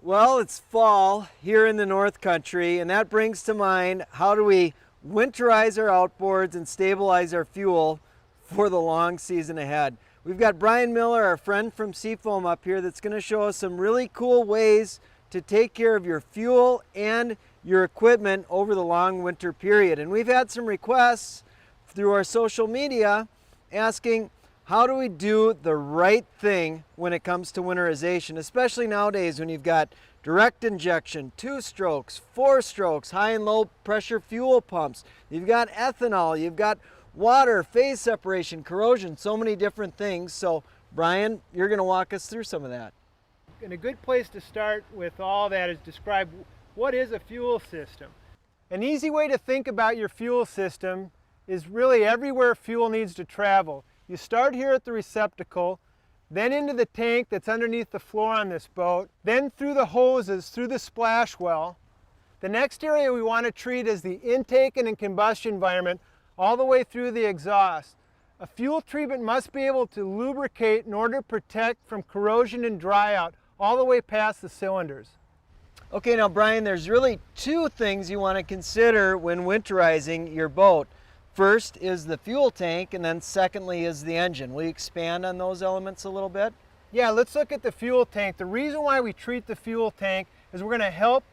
Well, it's fall here in the North Country, and that brings to mind how do we winterize our outboards and stabilize our fuel for the long season ahead. We've got Brian Miller, our friend from SeaFoam, up here that's going to show us some really cool ways to take care of your fuel and your equipment over the long winter period. And we've had some requests through our social media asking, how do we do the right thing when it comes to winterization, especially nowadays when you've got direct injection, 2 strokes, 4 strokes, high and low pressure fuel pumps, you've got ethanol, you've got water, phase separation, corrosion, so many different things. So Brian, you're going to walk us through some of that. And a good place to start with all that is describe what is a fuel system. An easy way to think about your fuel system is really everywhere fuel needs to travel. You start here at the receptacle, then into the tank that's underneath the floor on this boat, then through the hoses, through the splash well. The next area we want to treat is the intake and combustion environment, all the way through the exhaust. A fuel treatment must be able to lubricate in order to protect from corrosion and dry out, all the way past the cylinders. Okay, now Brian, there's really 2 things you want to consider when winterizing your boat. First is the fuel tank, and then secondly is the engine. Will you expand on those elements a little bit? Yeah, let's look at the fuel tank. The reason why we treat the fuel tank is we're going to help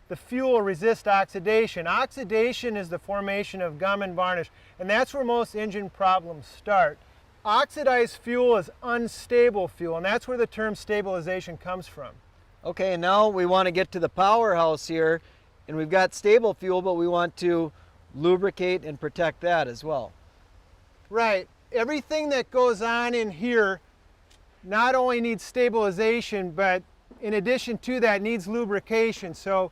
the fuel resist oxidation. Oxidation is the formation of gum and varnish, and that's where most engine problems start. Oxidized fuel is unstable fuel, and that's where the term stabilization comes from. Okay, and now we want to get to the powerhouse here, and we've got stable fuel, but we want to lubricate and protect that as well. Right. Everything that goes on in here not only needs stabilization, but in addition to that needs lubrication. So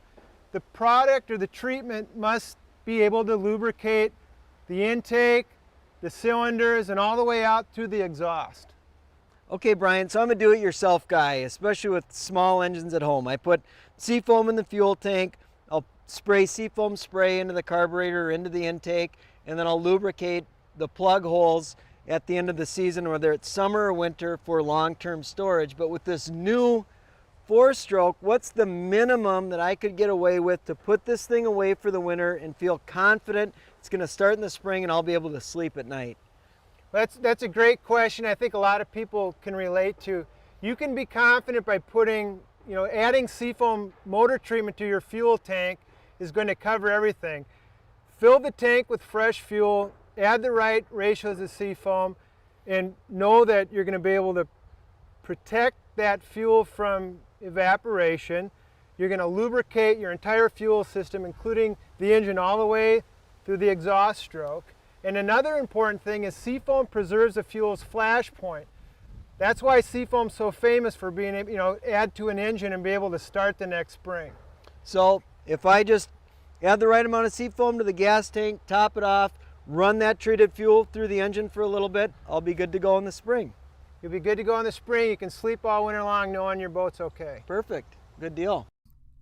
the product or the treatment must be able to lubricate the intake, the cylinders, and all the way out through the exhaust. Okay, Brian, so I'm a do-it-yourself guy, especially with small engines at home. I put SeaFoam in the fuel tank, I'll spray SeaFoam spray into the carburetor or into the intake, and then I'll lubricate the plug holes at the end of the season, whether it's summer or winter, for long-term storage. But with this new 4-stroke, what's the minimum that I could get away with to put this thing away for the winter and feel confident it's going to start in the spring and I'll be able to sleep at night? That's a great question. I think a lot of people can relate to. You can be confident by putting, adding SeaFoam motor treatment to your fuel tank is going to cover everything. Fill the tank with fresh fuel, add the right ratios of SeaFoam, and know that you're going to be able to protect that fuel from evaporation. You're going to lubricate your entire fuel system, including the engine, all the way through the exhaust stroke. And another important thing is SeaFoam preserves the fuel's flash point. That's why SeaFoam's so famous for being able, add to an engine and be able to start the next spring. So if I just add the right amount of SeaFoam to the gas tank, top it off, run that treated fuel through the engine for a little bit, I'll be good to go in the spring. You'll be good to go in the spring. You can sleep all winter long knowing your boat's okay. Perfect. Good deal.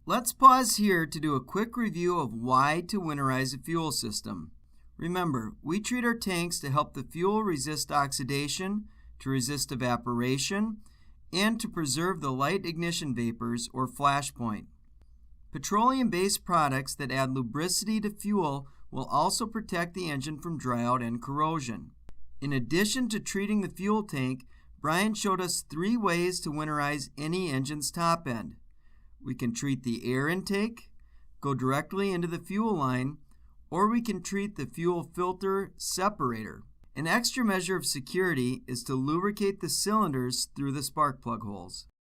Let's pause here to do a quick review of why to winterize a fuel system. Remember, we treat our tanks to help the fuel resist oxidation, to resist evaporation, and to preserve the light ignition vapors or flash point. Petroleum-based products that add lubricity to fuel will also protect the engine from dry out and corrosion. In addition to treating the fuel tank, Brian showed us 3 ways to winterize any engine's top end. We can treat the air intake, go directly into the fuel line, or we can treat the fuel filter separator. An extra measure of security is to lubricate the cylinders through the spark plug holes.